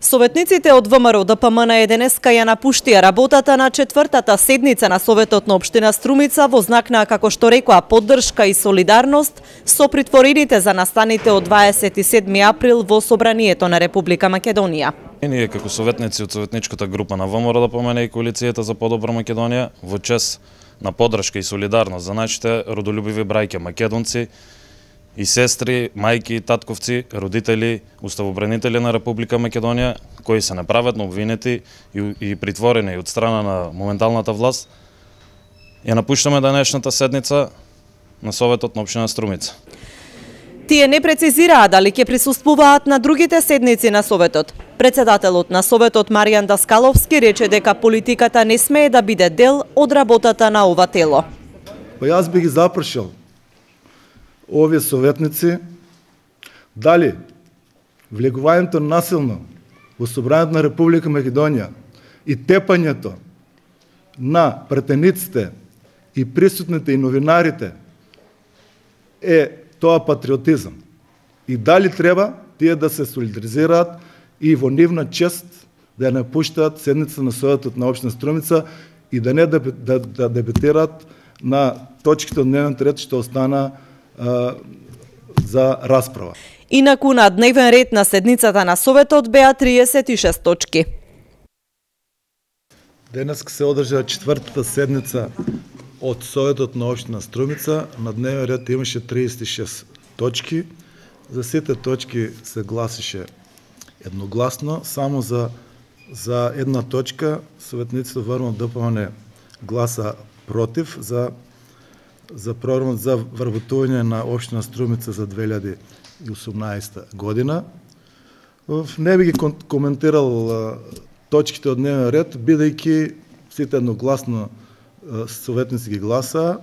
Советниците од ВМРО ДПМН денеска ја напуштија работата на четвртата седница на Советот на општина Струмица во знак на, како што рекоа, поддршка и солидарност со притворените за настаните од 27 април во Собранието на Република Македонија. Ние како советници од советничката група на ВМРО ДПМН и Коалицијата за подобра Македонија во чест на поддршка и солидарност за нашите родолюбиви браќа македонци и сестри, мајки и татковци, родители, уставобранители на Република Македонија, кои се неправедно обвинети и притворени од страна на моменталната власт, ја напуштаме денешната седница на Советот на општина Струмица. Тие не прецизираа дали ќе присуствуваат на другите седници на Советот. Председателот на Советот Маријан Даскаловски рече дека политиката не смее да биде дел од работата на ова тело. Па јас би ги запрашал овие советници дали влегувањето насилно во Собранието на Република Македонија и тепањето на претениците и присутните и новинарите е тоа патриотизам. И дали треба тие да се солидаризираат и во нивна чест да ја напуштаат седница на Советот на општина Струмица и да не да дебатираат на точките од дневниот ред што остана за расправа. Инаку на дневен ред на седницата на Советот беа 36 точки. Денес се одржа четвртата седница од Советот на општина Струмица. На дневен ред имаше 36 точки. За сите точки се гласише едногласно. Само за една точка советниците ВМРО ДПМН гласа против за програмот за вработување на општина Струмица за 2018 година. Не би ги коментирал точките од дневен ред, бидејќи сите едногласно советници ги гласаа.